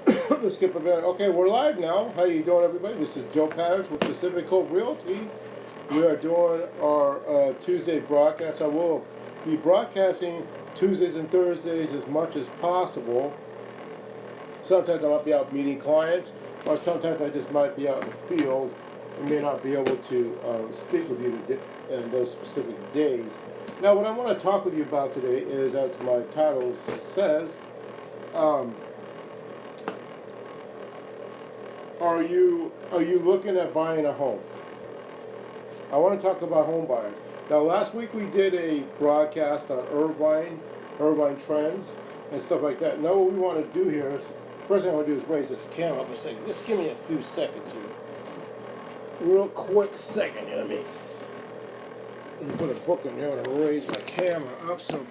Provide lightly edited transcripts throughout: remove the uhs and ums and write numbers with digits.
Let's skip a bit. Okay, we're live now. How you doing, everybody? This is Joe Patterson with Pacific Coast Realty. We are doing our Tuesday broadcast. I will be broadcasting Tuesdays and Thursdays as much as possible. Sometimes I might be out meeting clients, or sometimes I just might be out in the field and may not be able to speak with you in those specific days. Now, what I want to talk with you about today is, as my title says, Are you looking at buying a home? I want to talk about home buying. Now, last week we did a broadcast on Irvine trends, and stuff like that. Now, what we want to do here is, first thing I want to do is raise this camera up a second. Just give me a few seconds here. Real quick second, you know what I mean? Let me put a book in there and raise my camera up so,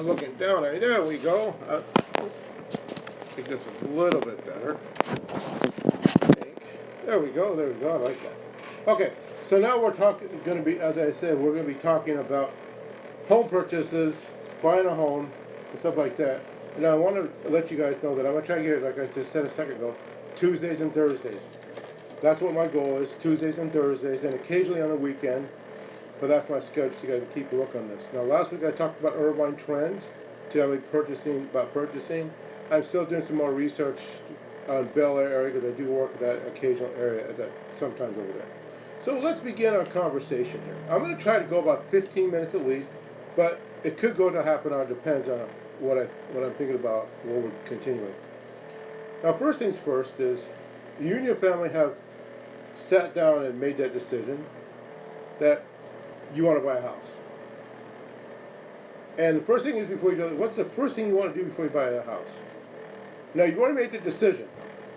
looking down at it. There we go. I think that's a little bit better. There we go. I like that. Okay, so now we're going to be, as I said, we're going to be talking about home purchases, buying a home, and stuff like that. And I want to let you guys know that I'm going to try to get it, like I just said a second ago, Tuesdays and Thursdays. That's what my goal is, Tuesdays and Thursdays, and occasionally on the weekend. But that's my schedule, so you guys can keep a look on this. Now, last week I talked about Irvine trends. Today I'll be purchasing. I'm still doing some more research on Bel Air area because I do work at that occasional area, sometimes over there. So let's begin our conversation here. I'm going to try to go about 15 minutes at least, but it could go to half an hour. Depends on what I'm thinking about when we're continuing. Now, first things first is you and your family have sat down and made that decision that you want to buy a house. And the first thing is, before you do it, what's the first thing you want to do before you buy a house? Now, you want to make the decision,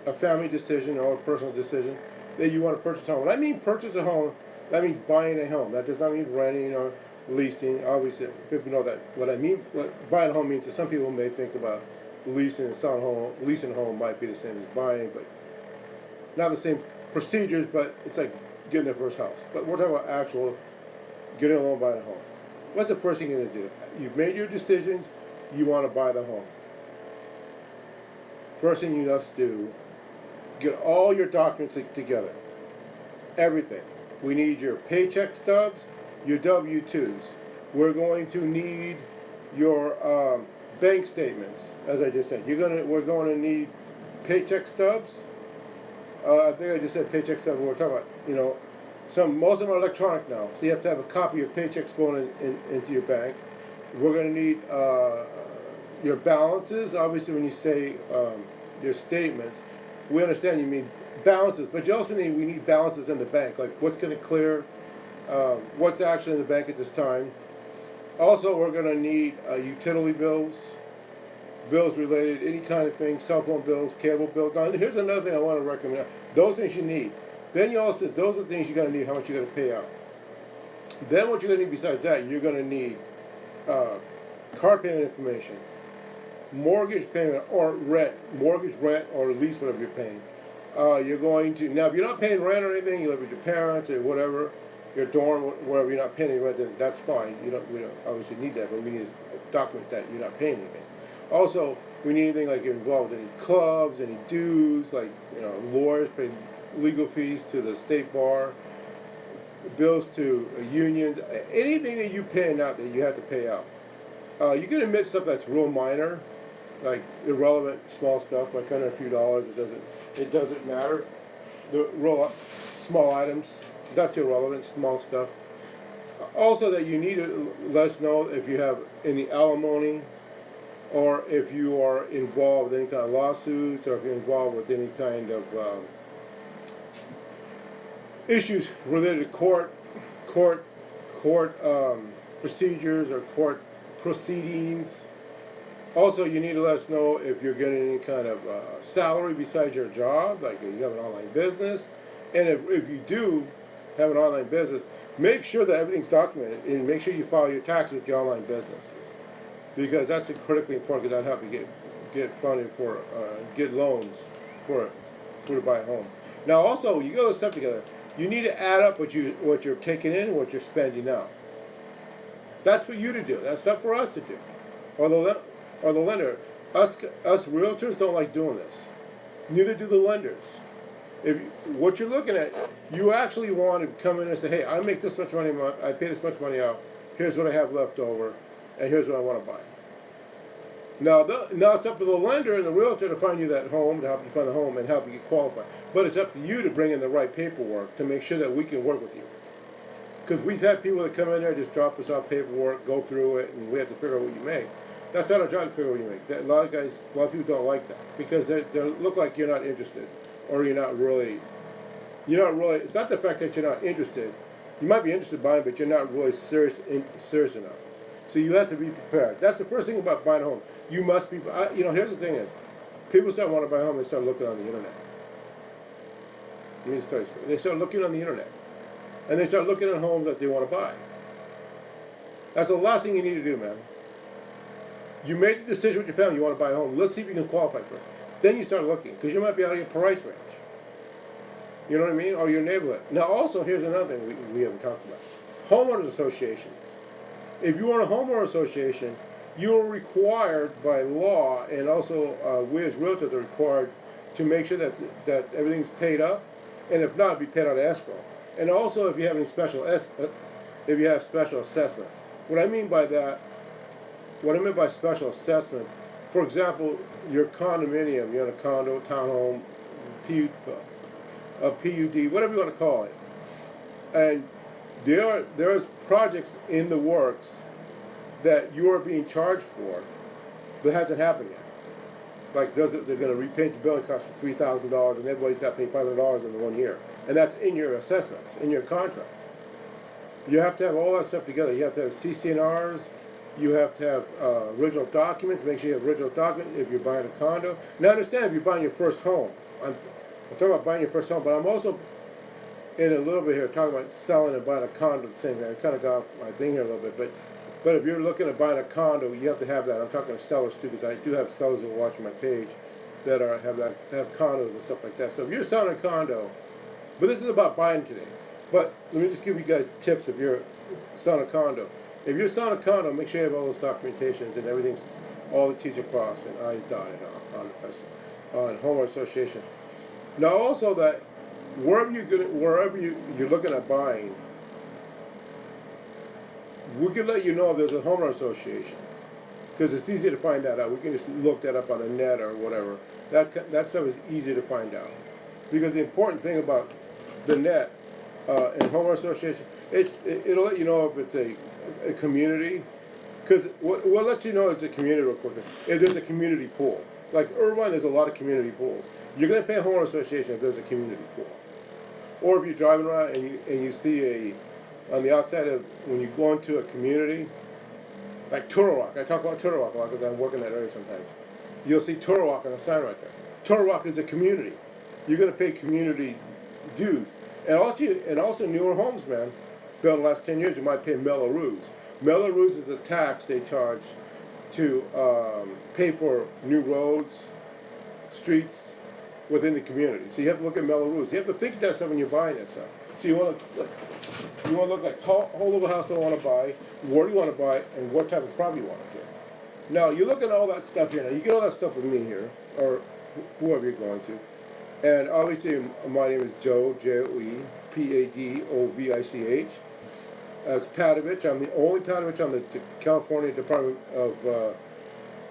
a family decision or a personal decision, that you want to purchase a home. When I mean purchase a home, that means buying a home. That does not mean renting or leasing. Obviously, people know that. What buying a home means, is some people may think about leasing and selling a home. Leasing a home might be the same as buying, but not the same procedures, but it's like getting their first house. But we're talking about actual getting a loan, buying a home. What's the first thing you're going to do? You've made your decisions. You want to buy the home. First thing you must do, get all your documents together. Everything. We need your paycheck stubs, your W-2s. We're going to need your bank statements, as I just said. We're going to need paycheck stubs. I think I just said paycheck stubs. We're talking about, most of them are electronic now, so you have to have a copy of your paychecks going into your bank. We're going to need your balances. Obviously, when you say your statements, we understand you mean balances, but you also we need balances in the bank, like what's going to clear, what's actually in the bank at this time. Also, we're going to need utility bills related, any kind of thing, cell phone bills, cable bills. Now, here's another thing I want to recommend. Those things you need. Then those are the things you're going to need, how much you're going to pay out. Then what you're going to need besides that, you're going to need car payment information, mortgage payment or rent, or lease, whatever you're paying. You're going to, now if you're not paying rent or anything, you live with your parents or whatever, your dorm, wherever you're not paying any rent, then that's fine. We don't obviously need that, but we need to document that you're not paying anything. Also, we need anything like you're involved with any clubs, any dues, like lawyers pay legal fees to the state bar, bills to unions, anything that you pay out that you have to pay out. You can admit stuff that's real minor, like irrelevant small stuff, like under a few dollars. It doesn't matter. The real small items, that's irrelevant, small stuff. Also, that you need to let us know if you have any alimony, or if you are involved with any kind of lawsuits, or if you're involved with any kind of issues related to court procedures or court proceedings. Also, you need to let us know if you're getting any kind of salary besides your job, like if you have an online business. And if you do have an online business, make sure that everything's documented and make sure you file your taxes with your online businesses, because that's critically important, because that'll help you get funding for get loans to buy a home. Now, also, you get all this stuff together. You need to add up what you're taking in and what you're spending out. That's for you to do. That's not for us to do, or the lender. Us realtors don't like doing this. Neither do the lenders. If what you're looking at, you actually want to come in and say, hey, I make this much money, I pay this much money out. Here's what I have left over, and here's what I want to buy. Now it's up to the lender and the realtor to find you that home, to help you find the home, and help you get qualified. But it's up to you to bring in the right paperwork to make sure that we can work with you. Because we've had people that come in there, just drop us off paperwork, go through it, and we have to figure out what you make. That's not our job to figure out what you make. A lot of people don't like that because they look like you're not interested, or you're not really. It's not the fact that you're not interested. You might be interested in buying, but you're not really serious enough. So you have to be prepared. That's the first thing about buying a home. You must be. Here's the thing: is people start wanting to buy a home, they start looking on the internet. Let me just tell you something. They start looking on the internet, and they start looking at homes that they want to buy. That's the last thing you need to do, man. You made the decision with your family. You want to buy a home. Let's see if you can qualify for it. Then you start looking, because you might be out of your price range. You know what I mean? Or your neighborhood. Now, also, here's another thing we haven't talked about: homeowners associations. If you want a homeowner association, you are required by law, and also we as realtors are required to make sure that everything's paid up, and if not, be paid out of escrow. And also, if you have any special assessments. What I mean by special assessments, for example, your condominium, you're in a condo, townhome, PUD, whatever you want to call it, and there's projects in the works that you are being charged for, but it hasn't happened yet. Like they're going to repaint the building, cost you $3,000, and everybody's got to pay $500 in 1 year, and that's in your assessments, in your contract. You have to have all that stuff together. You have to have CC&Rs. You have to have original documents. Make sure you have original documents if you're buying a condo. Now, understand if you're buying your first home. I'm talking about buying your first home, but I'm also in a little bit here talking about selling and buying a condo at the same time. I kind of got off my thing here a little bit, but if you're looking at buying a condo, you have to have that. I'm talking to sellers too, because I do have sellers who are watching my page that have condos and stuff like that. So if you're selling a condo, but this is about buying today. But let me just give you guys tips if you're selling a condo. If you're selling a condo, make sure you have all those documentations and everything's all the T's are crossed and I's dotted on homeowner associations. Now also that wherever you're looking at buying, we can let you know if there's a homeowner association, because it's easy to find that out. We can just look that up on the net or whatever. That stuff is easy to find out, because the important thing about the net and homeowner association, it'll let you know if it's a community, because we'll let you know it's a community real quick. If there's a community pool, like Irvine, there's a lot of community pools. You're going to pay a homeowner association if there's a community pool, or if you're driving around and you see on the outside of when you go into a community, like Turtle Rock. I talk about Turtle Rock a lot because I'm working that area sometimes. You'll see Turtle Rock on the sign right there. Turtle Rock is a community. You're going to pay community dues. And also newer homes, man, built in the last 10 years, you might pay Mello-Roos. Mello-Roos is a tax they charge to pay for new roads, streets within the community. So you have to look at Mello-Roos. You have to think of that stuff when you're buying that stuff. So you want to look like how old of a house do I want to buy, where do you want to buy, and what type of property you want to get. Now you look at all that stuff here. Now you get all that stuff with me here, or whoever you're going to. And obviously, my name is Joe, Joe, Padovich. It's Padovich. I'm the only Padovich on the California Department of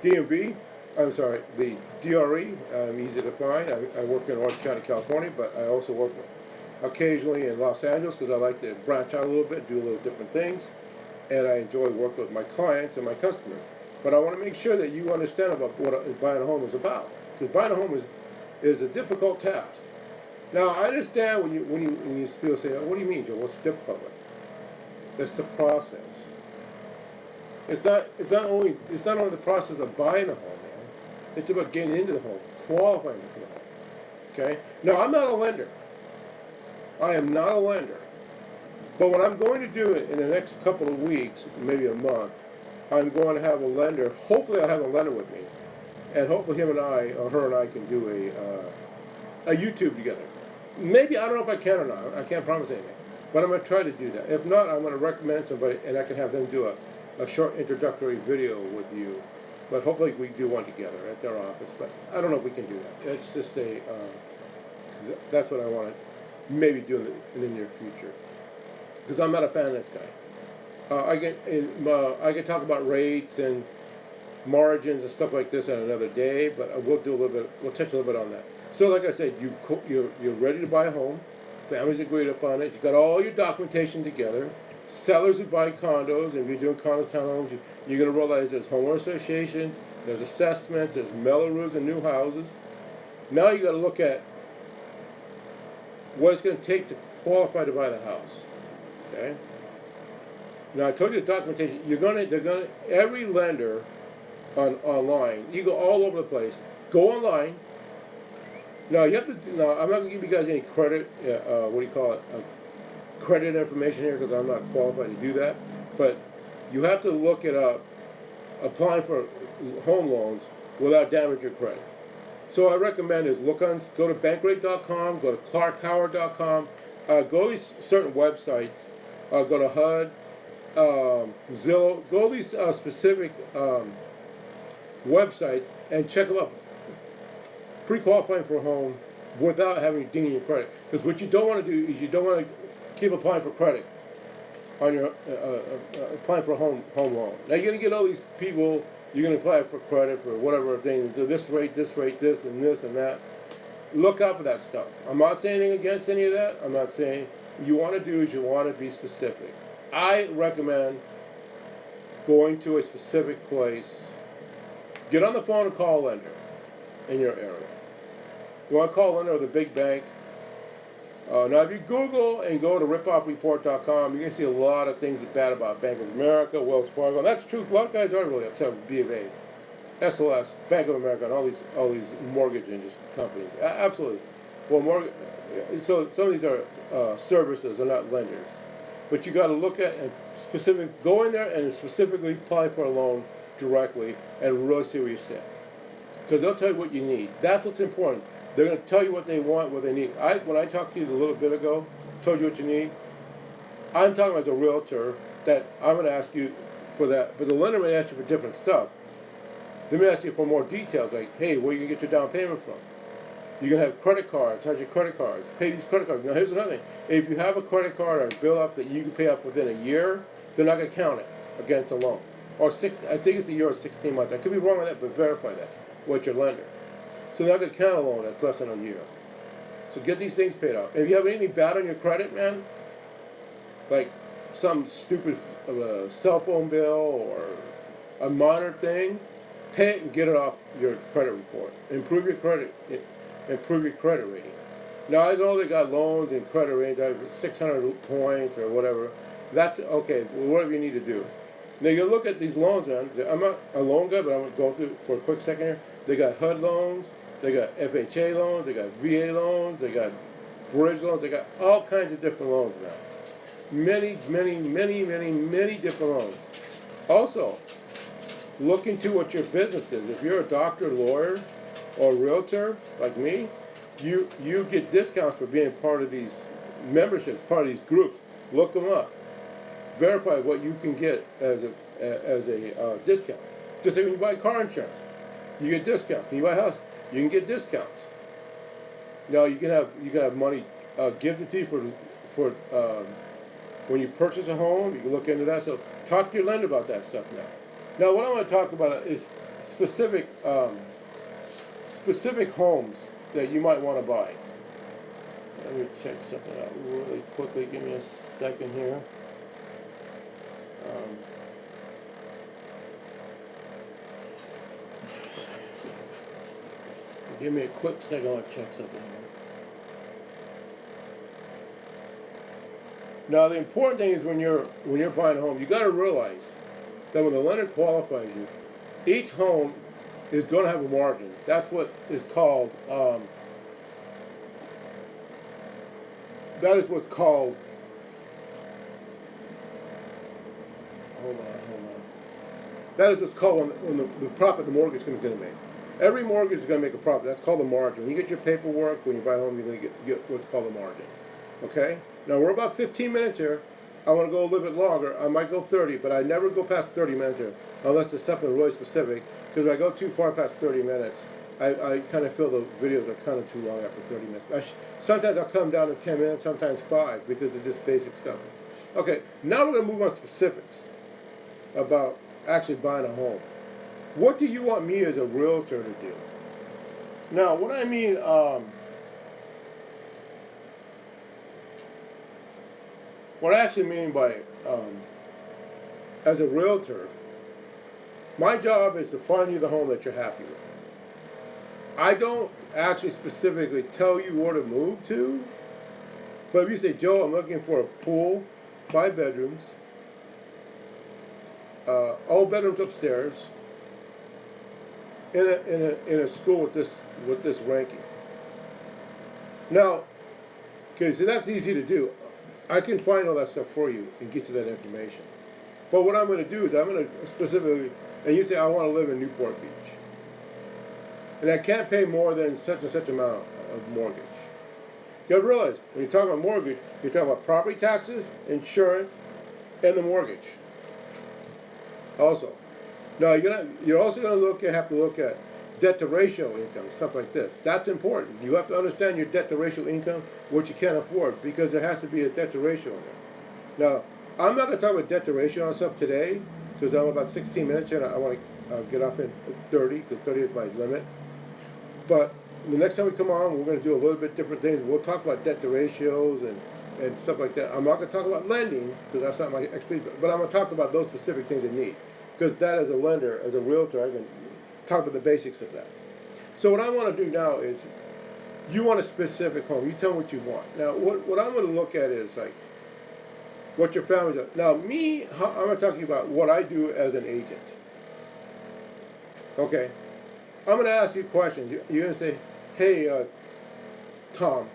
DMV. I'm sorry, the DRE. I'm easy to find. I work in Orange County, California, but I also work occasionally in Los Angeles because I like to branch out a little bit, do a little different things, and I enjoy working with my clients and my customers. But I want to make sure that you understand about what buying a home is about, because buying a home is a difficult task. Now I understand when you people say, "What do you mean, Joe? What's difficult with it?" It's the process. It's not only the process of buying a home, man. It's about getting into the home, qualifying for the home. Okay. Now I'm not a lender. I am not a lender. But what I'm going to do in the next couple of weeks, maybe a month, I'm going to have a lender. Hopefully, I'll have a lender with me, and hopefully, him and I, or her and I, can do a YouTube together. Maybe, I don't know if I can or not. I can't promise anything, but I'm going to try to do that. If not, I'm going to recommend somebody, and I can have them do a short introductory video with you. but hopefully we do one together at their office. But I don't know if we can do that. Let's just say 'cause that's what I want to maybe do in the near future. Because I'm not a fan of this guy. I can talk about rates and margins and stuff like this on another day, but we'll do a little bit. We'll touch a little bit on that. So, like I said, you're ready to buy a home. Families agreed upon it. You got all your documentation together. Sellers who buy condos, and if you're doing condo townhomes, you're going to realize there's homeowner associations, there's assessments, there's Melrose and new houses. Now you got to look at what it's going to take to qualify to buy the house. Okay. Now I told you the documentation. Every lender online. You go all over the place. Go online. Now you have to. Now I'm not going to give you guys any credit. What do you call it? Credit information here because I'm not qualified to do that. But you have to look it up. Applying for home loans without damaging your credit. So I recommend is go to Bankrate.com, go to ClarkHoward.com, go to these certain websites, go to HUD, Zillow, go to these specific websites and check them out. Pre-qualifying for a home without having to ding your credit. Because what you don't want to do is you don't want to keep applying for credit on your applying for a home loan. Now you're going to get all these people. You're going to apply for credit for whatever thing. This rate, this, and that. Look out for that stuff. I'm not saying anything against any of that. I'm not saying you want to do is you want to be specific. I recommend going to a specific place. Get on the phone and call a lender in your area. You want to call a lender with a big bank. Now, if you Google and go to ripoffreport.com, you're going to see a lot of things bad about Bank of America, Wells Fargo. And that's true. A lot of guys are really upset with B of A, SLS, Bank of America, and all these mortgage industry companies. Absolutely. Well, so some of these are services, they're not lenders. But you got to look at and go in there and specifically apply for a loan directly and really see where you sit. Because they'll tell you what you need. That's what's important. They're going to tell you what they want, what they need. When I talked to you a little bit ago, told you what you need, I'm talking as a realtor that I'm going to ask you for that. But the lender may ask you for different stuff. They may ask you for more details, like, hey, where you going to get your down payment from? You're going to have credit cards, charge your credit cards, pay these credit cards. Now, here's another thing. If you have a credit card or a bill up that you can pay up within a year, they're not going to count it against a loan. Or I think it's a year or 16 months. I could be wrong on that, but verify that with your lender. So they're not going to count a loan that's less than a year. So get these things paid off. If you have anything bad on your credit, man, like some stupid cell phone bill or a minor thing, pay it and get it off your credit report. Improve your credit rating. Now I know they got loans and credit ratings, 600 points or whatever. That's okay. Well, whatever you need to do. Now you look at these loans, man. I'm not a loan guy, but I'm going to go through for a quick second here. They got HUD loans, they got FHA loans, they got VA loans, they got bridge loans, they got all kinds of different loans now. Many different loans. Also, look into what your business is. If you're a doctor, lawyer, or realtor like me, you get discounts for being part of these memberships, part of these groups. Look them up. Verify what you can get as a discount. Just like when you buy car insurance, you get discounts. When you buy a house, you can get discounts. Now you can have money given to you for when you purchase a home. You can look into that. So talk to your lender about that stuff now. Now what I want to talk about is specific homes that you might want to buy. Let me check something out really quickly. Give me a second here. Give me a quick second. I'll check something here. Now the important thing is when you're buying a home, you got to realize that when the lender qualifies you, each home is going to have a margin. That's what is called. That is what's called. Hold on. That is what's called when the profit the mortgage is going to make. Every mortgage is going to make a profit. That's called the margin. When you get your paperwork, when you buy a home, you're going to get what's called the margin. Okay? Now, we're about 15 minutes here. I want to go a little bit longer. I might go 30, but I never go past 30 minutes here unless it's something really specific. Because if I go too far past 30 minutes, I kind of feel the videos are kind of too long after 30 minutes. Sometimes I'll come down to 10 minutes, sometimes 5, because of just basic stuff. Okay, now we're going to move on to specifics about actually buying a home. What do you want me as a realtor to do? Now, what I mean, what I actually mean by as a realtor, my job is to find you the home that you're happy with. I don't actually specifically tell you where to move to, but if you say, Joe, I'm looking for a pool, 5 bedrooms, all bedrooms upstairs, in a school with this ranking. Now, okay, so that's easy to do. I can find all that stuff for you and get you that information. But what I'm going to do is I'm going to specifically, and you say I want to live in Newport Beach, and I can't pay more than such and such amount of mortgage. You got to realize when you talk about mortgage, you're talking about property taxes, insurance, and the mortgage. Also, now you're also going to have to look at debt to ratio income, stuff like this. That's important. You have to understand your debt to ratio income, what you can't afford, because there has to be a debt to ratio in there. Now, I'm not going to talk about debt to ratio on stuff today, because I'm about 16 minutes here, and I want to get up in 30, because 30 is my limit. But the next time we come on, we're going to do a little bit different things. We'll talk about debt to ratios and stuff like that. I'm not going to talk about lending, because that's not my expertise, but I'm going to talk about those specific things I need. Because that, as a lender, as a realtor, I can talk about the basics of that. So what I want to do now is, you want a specific home. You tell me what you want. Now, what I'm going to look at is, like, what your family does. Now, me, I'm going to talk to you about what I do as an agent. Okay? I'm going to ask you questions. You're going to say, hey, Tom.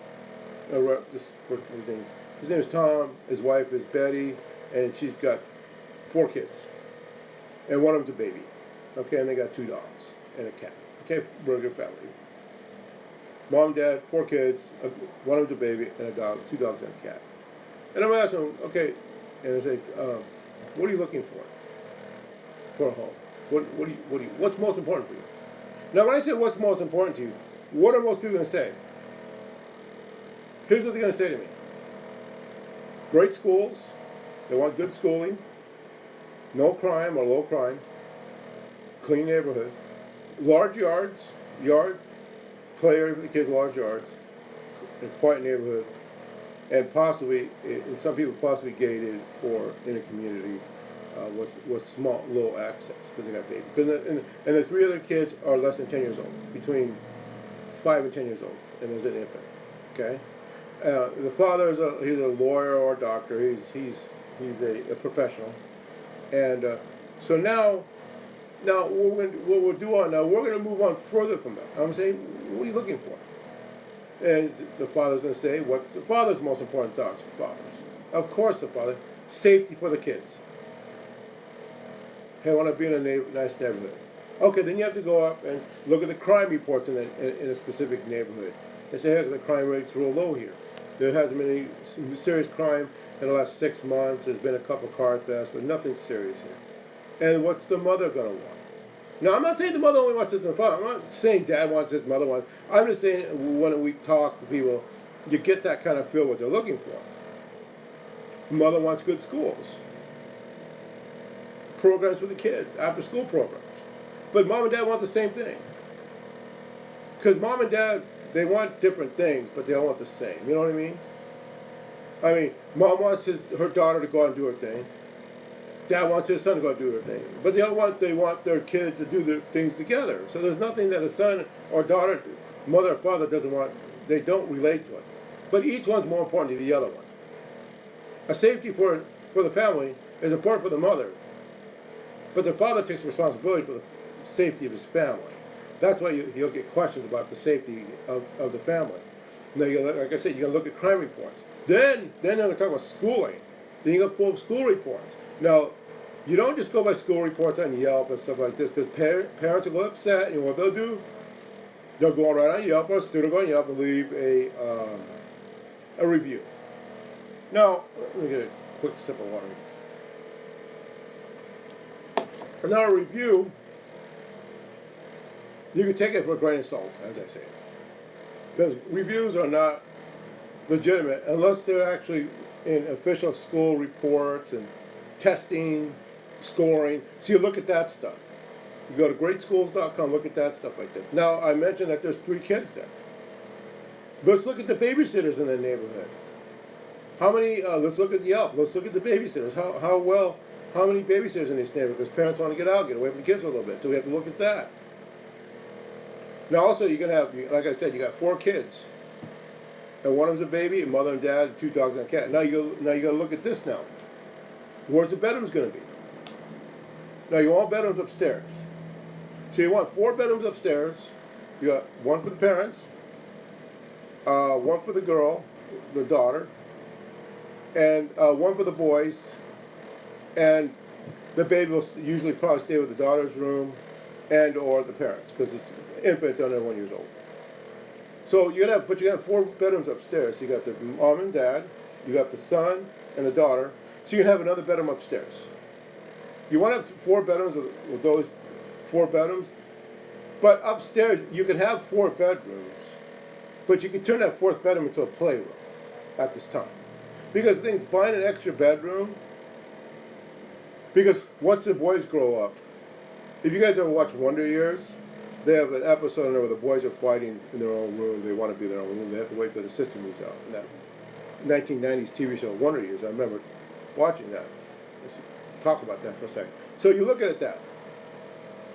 His name is Tom. His wife is Betty. And she's got 4 kids. And one of them's a baby. Okay, and they got 2 dogs and a cat. Okay, we're a good family. Mom, dad, 4 kids, one of them's a baby and a dog, 2 dogs and a cat. And I'm asking them, okay, and I say, what are you looking for a home? What's most important for you? Now, when I say what's most important to you, what are most people going to say? Here's what they're going to say to me. Great schools. They want good schooling. No crime or low crime. Clean neighborhood. Large yards. Play area for the kids, large yards. A quiet neighborhood. And possibly, and some people possibly gated or in a community with small, low access because they got babies. And the 3 other kids are less than 10 years old, between 5 and 10 years old, and there's an infant. Okay, the father he's a lawyer or a doctor. He's a professional, and so now what we'll do on now, we're going to move on further from that. I'm saying, what are you looking for? And the father's going to say, what's the father's most important thoughts for fathers? Of course, the father, safety for the kids. Hey, I want to be in a nice neighborhood. Okay, then you have to go up and look at the crime reports in a specific neighborhood. And say, hey, the crime rate's real low here. There hasn't been any serious crime in the last 6 months. There's been a couple car thefts, but nothing serious here. And what's the mother going to want? Now, I'm not saying the mother only wants this and the father. I'm not saying dad wants this, mother wants. I'm just saying when we talk to people, you get that kind of feel what they're looking for. Mother wants good schools. Programs for the kids, after school programs. But mom and dad want the same thing. Because mom and dad, they want different things, but they all want the same. You know what I mean? I mean, mom wants her daughter to go out and do her thing. Dad wants his son to go out and do her thing. But they want their kids to do their things together. So there's nothing that a son or daughter, mother or father doesn't want. They don't relate to it. But each one's more important to the other one. A safety for the family is important for the mother. But the father takes responsibility for the safety of his family. That's why you'll get questions about the safety of the family. Now, like I said, you're going to look at crime reports. Then they're going to talk about schooling. Then you're going to pull up school reports. Now, you don't just go by school reports on Yelp and stuff like this, because parents will go upset, and what they'll do, they'll go right on Yelp, or a student will go on Yelp and leave a review. Now, let me get a quick sip of water. Now, a review You can take it for a grain of salt, as I say, because reviews are not legitimate unless they're actually in official school reports and testing, scoring. So you look at that stuff. You go to greatschools.com, look at that stuff like that. Now, I mentioned that there's 3 kids there. Let's look at the babysitters in the neighborhood. How many, let's look at Yelp, let's look at the babysitters. How many babysitters in this neighborhood? Because parents want to get out, get away from the kids for a little bit. So we have to look at that. Now also you're going to have, like I said, you got 4 kids. And one of them's a baby, a mother and dad, 2 dogs and a cat. Now you got to look at this now. Where's the bedrooms going to be? Now you want bedrooms upstairs. So you want 4 bedrooms upstairs. You got 1 for the parents, 1 for the girl, the daughter, and 1 for the boys. And the baby will usually probably stay with the daughter's room and or the parents, because it's infants under 1 year old. So you have 4 bedrooms upstairs. You got the mom and dad, you got the son and the daughter. So you can have another bedroom upstairs. You want to have 4 bedrooms with those 4 bedrooms, but upstairs you can have 4 bedrooms, but you can turn that 4th bedroom into a playroom at this time. Because the thing is, buying an extra bedroom, because once the boys grow up, if you guys ever watch Wonder Years, they have an episode in there where the boys are fighting in their own room. They want to be in their own room. They have to wait till the sister moves out. And that 1990s TV show Wonder Years, I remember watching that. Let's talk about that for a second. So you look at it that.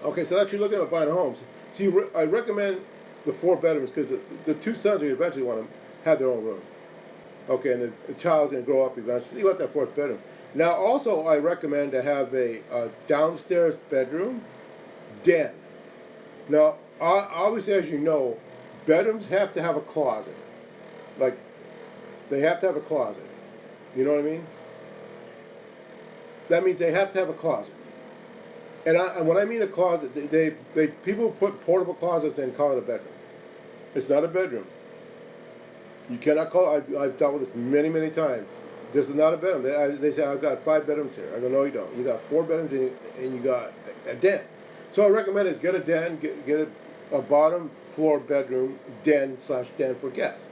Okay, so actually looking at buying homes. So I recommend the 4 bedrooms because the 2 sons are eventually want to have their own room. Okay, and the child's going to grow up eventually. You want that 4th bedroom. Now, also, I recommend to have a downstairs bedroom den. Now, obviously, as you know, bedrooms have to have a closet. Like, they have to have a closet. You know what I mean? That means they have to have a closet. And when I mean a closet, people put portable closets and call it a bedroom. It's not a bedroom. You cannot call. I've dealt with this many, many times. This is not a bedroom. They say, I've got 5 bedrooms here. I go, no, you don't. You got 4 bedrooms and you got a den. So I recommend is get a den, get a bottom floor bedroom den for guests.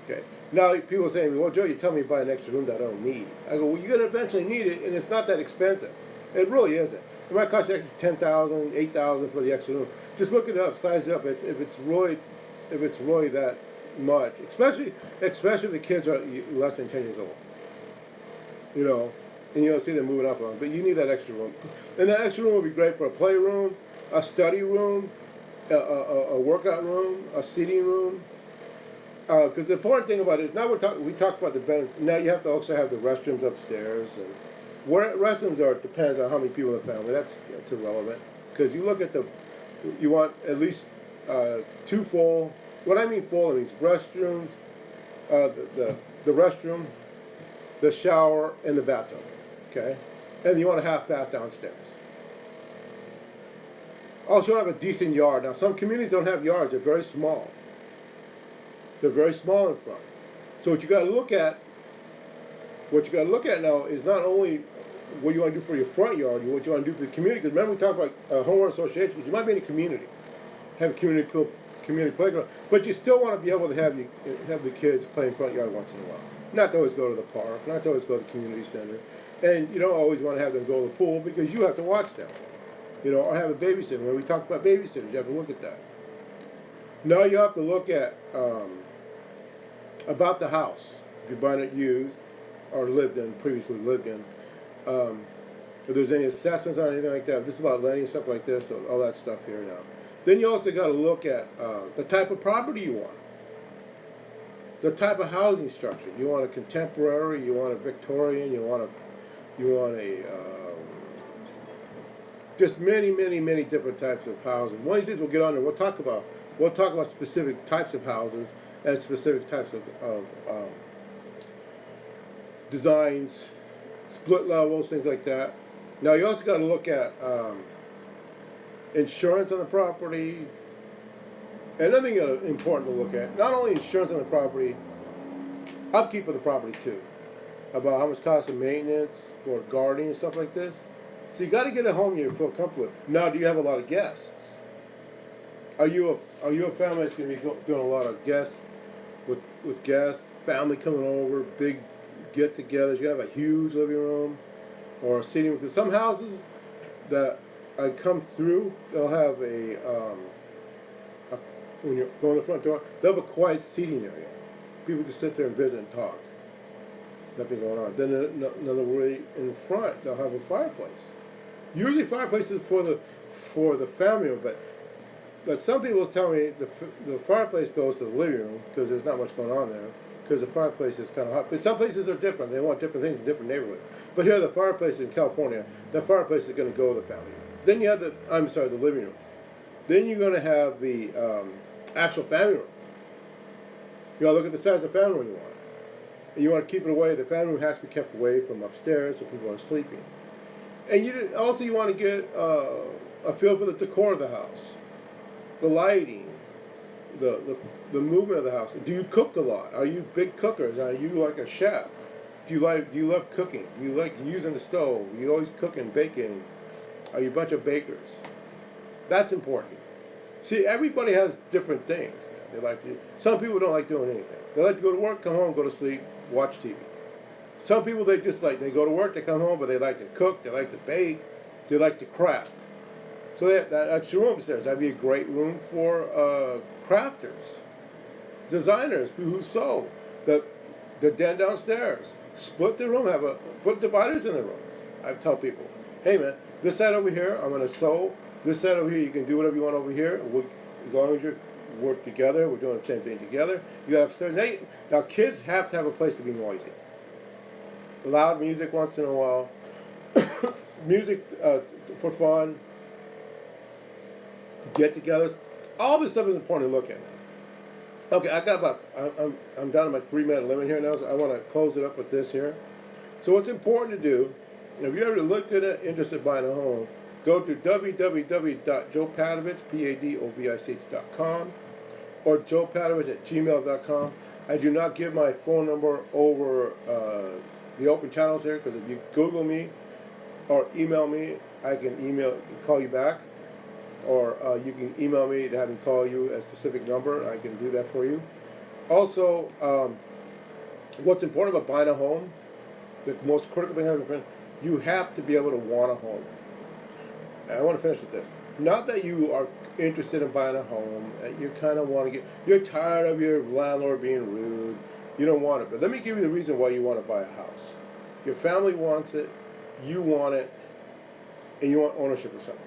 Okay. Now people say to me, well, Joe, you tell me to buy an extra room that I don't need. I go, well, you're gonna eventually need it, and it's not that expensive. It really isn't. It might cost you extra $10,000, $8,000 for the extra room. Just look it up, size it up. If it's really that much, especially if the kids are less than 10 years old. You know, and you don't see them moving up on. But you need that extra room, and that extra room would be great for a playroom, a study room, a workout room, a seating room. Because the important thing about it is now we talked about the bedroom. Now you have to also have the restrooms upstairs, and where restrooms are depends on how many people in the family. That's irrelevant, because you look at you want at least 2 full. What I mean full, it means restrooms, the restroom, the shower, and the bathtub. Okay, and you want a half bath downstairs. Also have a decent yard. Now some communities don't have yards; they're very small. They're very small in front. So what you got to look at now is not only what you want to do for your front yard, what you want to do for the community. Because remember we talked about homeowner associations. You might be in a community, have a community playground, but you still want to be able to have the kids play in front yard once in a while. Not to always go to the park, not to always go to the community center, and you don't always want to have them go to the pool because you have to watch them. You know, or have a babysitter. When we talk about babysitters, you have to look at that. Now you have to look at about the house. If you're buying it used or previously lived in, if there's any assessments on anything like that. This is about lending, stuff like this, so all that stuff here now. Then you also got to look at the type of property you want, the type of housing structure. You want a contemporary, you want a Victorian, you want a just many, many, many different types of housing. One of these days we'll get on there. We'll talk about specific types of houses and specific types of designs, split levels, things like that. Now you also got to look at insurance on the property. And another thing that's important to look at, not only insurance on the property, upkeep of the property too. About how much cost of maintenance for gardening and stuff like this. So you got to get a home you feel comfortable with. Now, do you have a lot of guests? Are you a family that's going to be doing a lot of guests with guests, family coming over, big get-togethers? You have a huge living room or seating. Because some houses that I come through, they'll have a when you're going to the front door, they'll have a quiet seating area. People just sit there and visit and talk. Nothing going on. Then another way in the front, they'll have a fireplace. Usually fireplaces for the family room, but some people tell me the fireplace goes to the living room because there's not much going on there because the fireplace is kind of hot. But some places are different. They want different things in different neighborhoods. But here, the fireplace in California, the fireplace is going to go to the family room. Then you have the living room. Then you're going to have the actual family room. You got to look at the size of the family room you want. And you want to keep it away. The family room has to be kept away from upstairs so people are sleeping. And you want to get a feel for the decor of the house, the lighting, the movement of the house. Do you cook a lot? Are you big cookers? Are you like a chef? Do you love cooking? Do you like using the stove? You always cooking, baking? Are you a bunch of bakers? That's important. See, everybody has different things. They like to. Some people don't like doing anything. They like to go to work, come home, go to sleep, watch TV. Some people they go to work, they come home, but they like to cook, they like to bake, they like to craft. So they have that extra room upstairs. That'd be a great room for crafters, designers, people who sew. The den downstairs. Split the room. Put dividers in the rooms. I tell people, hey man, this side over here, I'm gonna sew. This side over here, you can do whatever you want over here. As long as you work together, we're doing the same thing together. You got upstairs. Now kids have to have a place to be noisy. Loud music once in a while. Music for fun. Get-togethers. All this stuff is important to look at. Okay, I'm down to my 3-minute limit here now, so I want to close it up with this here. So what's important to do, if you're ever looking at interested in buying a home, go to www.joepadovich.com or joepadovich@gmail.com. I do not give my phone number over the open channels here because if you Google me or email me, I can call you back. Or you can email me to have me call you a specific number. I can do that for you. Also, what's important about buying a home, the most critical thing you have to be able to want a home. And I want to finish with this. Not that you are interested in buying a home, you kind of want to you're tired of your landlord being rude, you don't want it. But let me give you the reason why you want to buy a house. Your family wants it, you want it, and you want ownership of something.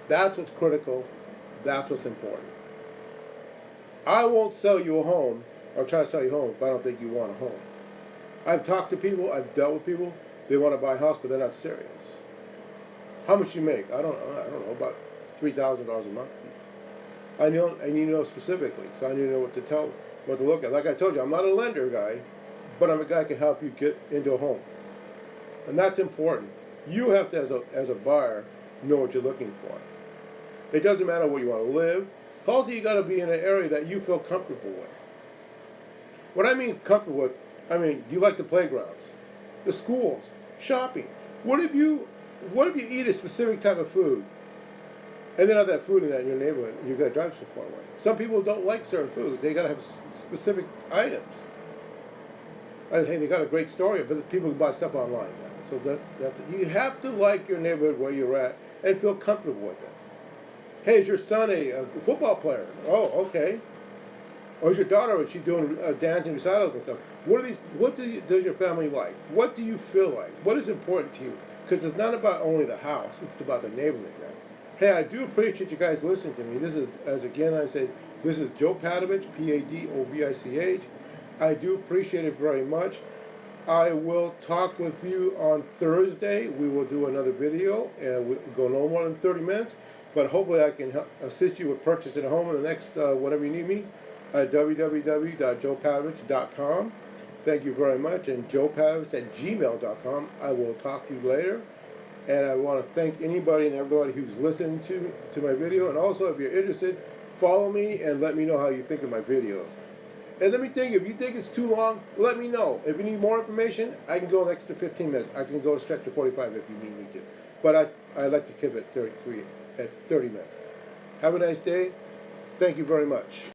That's what's critical. That's what's important. I won't sell you a home or try to sell you a home if I don't think you want a home. I've talked to people, I've dealt with people, they want to buy a house, but they're not serious. How much you make? I don't know, about $3,000 a month. I need to know specifically, so I need to know what to look at. Like I told you, I'm not a lender guy, but I'm a guy who can help you get into a home. And that's important. You have to, as a buyer, know what you're looking for. It doesn't matter where you want to live. Also, you got to be in an area that you feel comfortable with. What I mean comfortable with, you like the playgrounds, the schools, shopping. What if you eat a specific type of food, and then have that food in your neighborhood, and you got to drive so far away? Some people don't like certain foods. They got to have specific items. Hey, they got a great story, but people can buy stuff online now. So that's you have to like your neighborhood where you're at and feel comfortable with it. Hey, is your son a football player? Oh, okay. Or is your daughter, is she doing dancing recitals and stuff? What does your family like? What do you feel like? What is important to you? Because it's not about only the house, it's about the neighborhood, man. Hey, I do appreciate you guys listening to me. This is, as again I say, this is Joe Padovich, Padovich. I do appreciate it very much. I will talk with you on Thursday. We will do another video, and we'll go no more than 30 minutes. But hopefully I can assist you with purchasing a home in the next, whatever you need me, at www.joepadovich.com. Thank you very much. And joepadovich@gmail.com. I will talk to you later. And I want to thank anybody and everybody who's listened to my video. And also, if you're interested, follow me and let me know how you think of my videos. And let me think, if you think it's too long, let me know. If you need more information, I can go an extra 15 minutes. I can go a stretch to 45 if you need me to. But I like to keep it at 30 minutes. Have a nice day. Thank you very much.